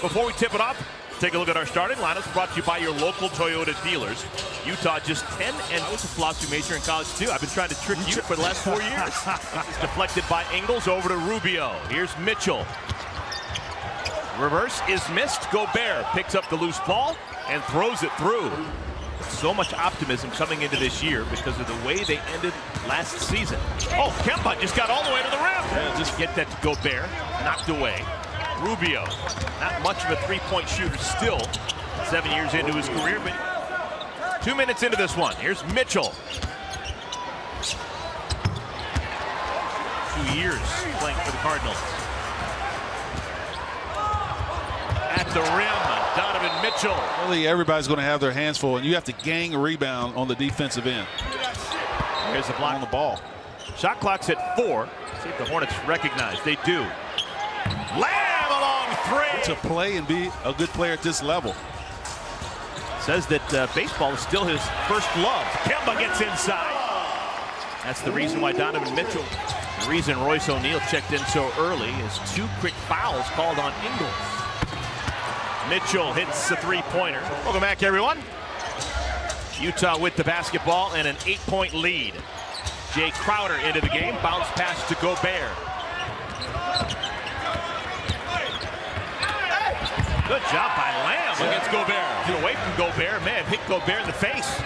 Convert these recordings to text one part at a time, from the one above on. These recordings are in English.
Before we tip it off, take a look at our starting lineups brought to you by your local Toyota dealers. Utah just 10 and was a philosophy major in college too. I've been trying to trick you for the last 4 years. It's deflected by Ingles over to Rubio. Here's Mitchell. Reverse is missed. Gobert picks up the loose ball and throws it through. So much optimism coming into this year because of the way they ended last season. Oh, Kemba just got all the way to the rim. Yeah, just get that to Gobert. Knocked away. Rubio, not much of a three-point shooter still. 7 years into his career, but 2 minutes into this one. Here's Mitchell. 2 years playing for the Cardinals. At the rim, Donovan Mitchell. Really, everybody's going to have their hands full, and you have to gang a rebound on the defensive end. Here's the block on the ball. Shot clock's at 4. See if the Hornets recognize. They do. Lamb along 3. To play and be a good player at this level. Says that baseball is still his first love. Kemba gets inside. That's the reason why Donovan Mitchell, the reason Royce O'Neal checked in so early, is 2 quick fouls called on Ingles. Mitchell hits a three-pointer. Welcome back, everyone. Utah with the basketball and an 8-point lead. Jay Crowder into the game. Bounce pass to Gobert. Good job by Lamb against Gobert. Get away from Gobert. Man, hit Gobert in the face.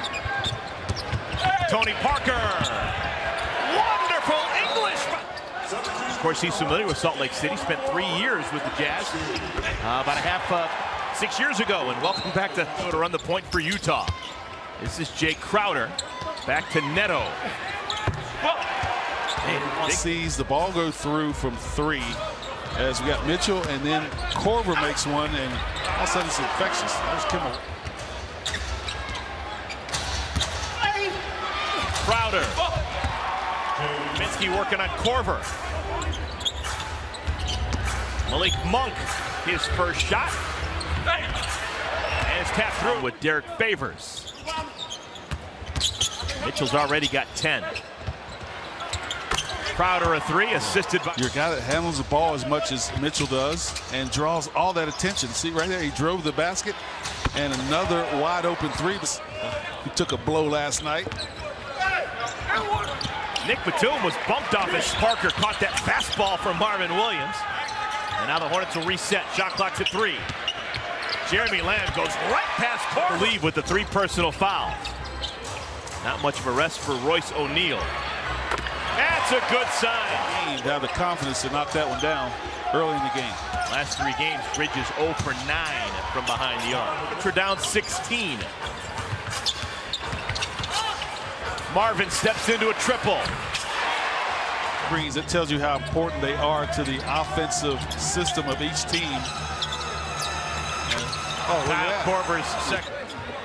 Tony Parker. Wonderful English. Of course, he's familiar with Salt Lake City. Spent 3 years with the Jazz. About a half, 6 years ago. And welcome back to run the point for Utah. This is Jay Crowder. Back to Neto. Sees the ball go through from 3 as we got Mitchell, and then Korver makes one, and all of a sudden it's infectious. There's Kimmel. Crowder. Minsky working on Korver. Malik Monk, his first shot. And it's tapped through with Derek Favors. Mitchell's already got 10. Crowder a 3, assisted by your guy that handles the ball as much as Mitchell does and draws all that attention. See right there, he drove the basket, and another wide open 3. He took a blow last night. Nick Batum was bumped off as Parker caught that fastball from Marvin Williams. And now the Hornets will reset. Shot clock's at 3. Jeremy Lamb goes right past Korver. Leave with the 3 personal fouls. Not much of a rest for Royce O'Neal. That's a good sign. To have the confidence to knock that one down early in the game. Last 3 games, Bridges 0 for 9 from behind the arc. We're down 16. Marvin steps into a triple. It tells you how important they are to the offensive system of each team. Oh, Kyle Korver's second.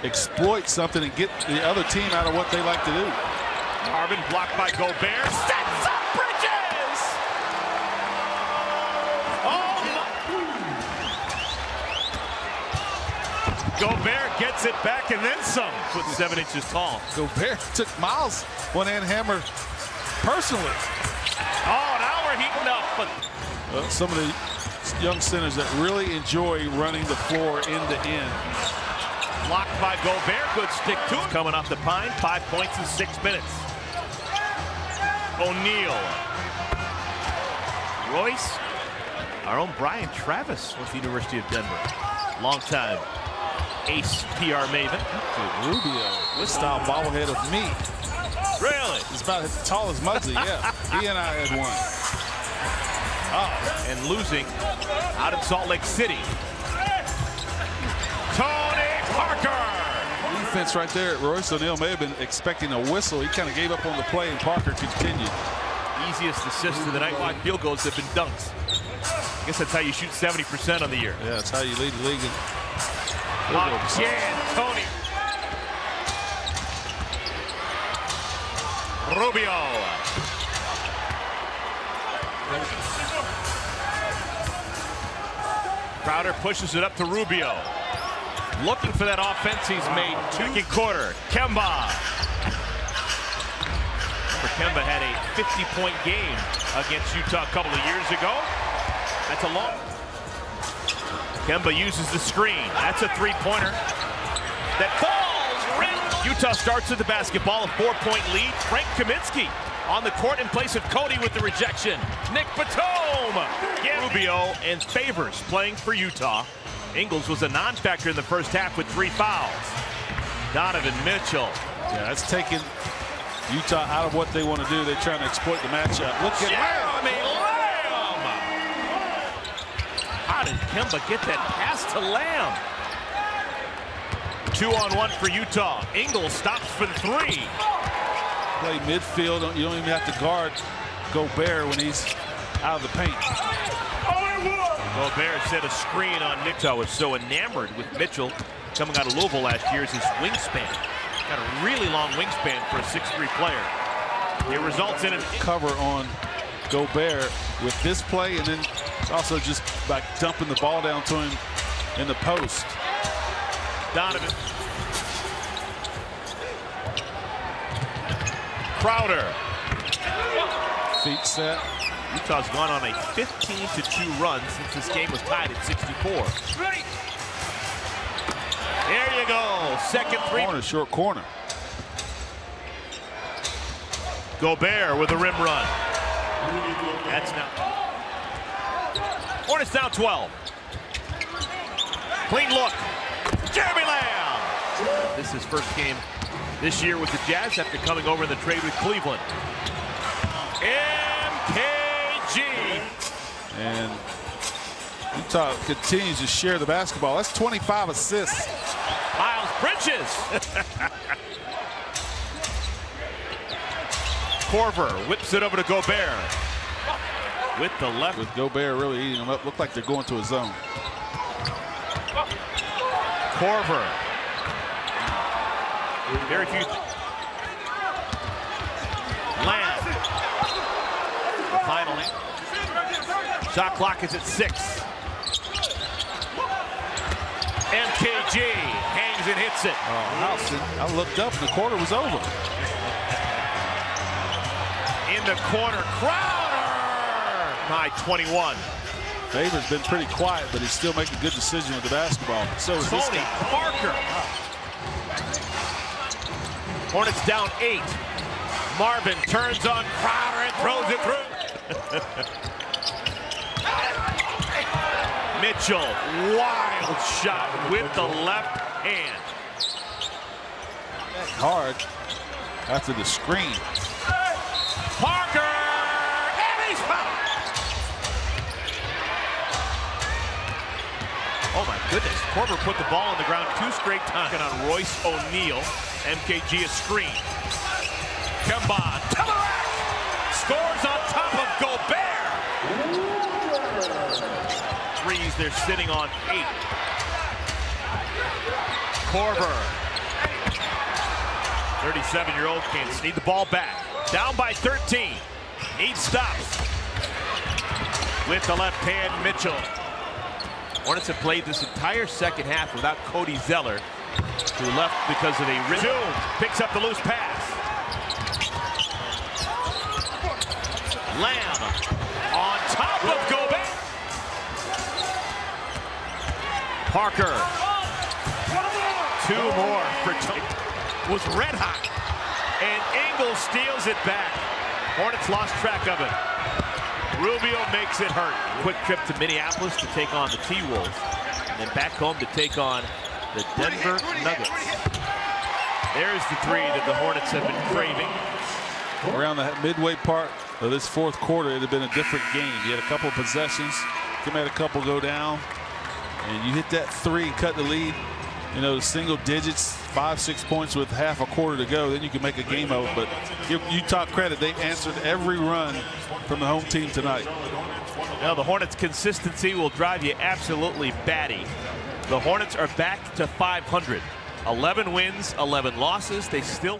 Exploit something and get the other team out of what they like to do. Marvin blocked by Gobert. Sets up Bridges! Oh! Gobert gets it back and then some. With 7 inches tall. Gobert took Miles one-hand hammer personally. Oh, now we're heating up. Some of the young centers that really enjoy running the floor end to end. Blocked by Gobert. Good stick to it. Coming off the pine. 5 points in 6 minutes. O'Neal. Royce. Our own Brian Travis with the University of Denver. Long-time ace PR maven. Rubio. This style bobblehead of me. Really? He's about as tall as Muggsy, yeah. He and I had one. Oh, and losing out in Salt Lake City. Tony Parker! Defense right there. Royce O'Neal may have been expecting a whistle. He kind of gave up on the play, and Parker continued. Easiest assists of the night. Wide field goals have been dunks. I guess that's how you shoot 70% on the year. Yeah, that's how you lead the league. Again, Tony. Rubio. Crowder pushes it up to Rubio. Looking for that offense he's made. Second quarter. Kemba. Kemba had a 50-point game against Utah a couple of years ago. That's a long. Kemba uses the screen. That's a three-pointer that falls. Utah starts with the basketball, a 4-point lead. Frank Kaminsky on the court in place of Cody with the rejection. Nick Batum. Rubio and Favors playing for Utah. Ingles was a non-factor in the first half with 3 fouls. Donovan Mitchell. Yeah, that's taking Utah out of what they want to do. They're trying to exploit the matchup. Look at Jeremy Lamb. How did Kemba get that pass to Lamb? 2-on-1 for Utah. Ingles stops for the 3. Play midfield. You don't even have to guard Gobert when he's out of the paint. Gobert set a screen on Nick. Utah was so enamored with Mitchell coming out of Louisville last year as his wingspan. Got a really long wingspan for a 6'3" player. It results in a cover on Gobert with this play, and then also just by dumping the ball down to him in the post. Donovan. Crowder. Feet set. Utah's gone on a 15-2 run since this game was tied at 64. There you go. Second three. Corner, short corner. Gobert with a rim run. That's now. Hornets down 12. Clean look. Jeremy Lamb. This is his first game this year with the Jazz after coming over in the trade with Cleveland. MKG. And Utah continues to share the basketball. That's 25 assists. Miles Bridges. Korver whips it over to Gobert. With the left. With Gobert really eating them up. Look like they're going to a zone. Korver. Very few. Lamb. The final. Shot clock is at 6. MKG hangs and hits it. Oh, I looked up and the quarter was over. In the corner, Crowder! High 21. Favors been pretty quiet, but he's still making good decisions with the basketball. So is this Tony guy. Parker. Hornets down 8. Marvin turns on Crowder and throws it through. Mitchell, wild shot with the left hand. Hard after the screen. Parker, and he's fouled. Oh my goodness, Korver put the ball on the ground 2 straight times on Royce O'Neal. MKG a screen. Kemba to the rack. Scores on top of Gobert. Threes, they're sitting on 8. Korver. 37-year-old Kansas need the ball back. Down by 13. Needs stops. With the left hand, Mitchell. Hornets have played this entire second half without Cody Zeller, who left because of a resume. Picks up the loose pass. Lamb on top of Gobert. Parker. 2 more for was red hot. And Ingles steals it back. Hornets lost track of it. Rubio makes it hurt. Quick trip to Minneapolis to take on the T-Wolves. And then back home to take on the Denver Nuggets. There's the 3 that the Hornets have been craving. Around the midway part of this fourth quarter, it had been a different game. You had a couple of possessions. You had a couple go down. And you hit that 3, cut the lead. You know, single digits, 5-6 points with half a quarter to go. Then you can make a game of it. But give Utah credit. They answered every run from the home team tonight. Now the Hornets' consistency will drive you absolutely batty. The Hornets are back to 500. 11 wins, 11 losses. They still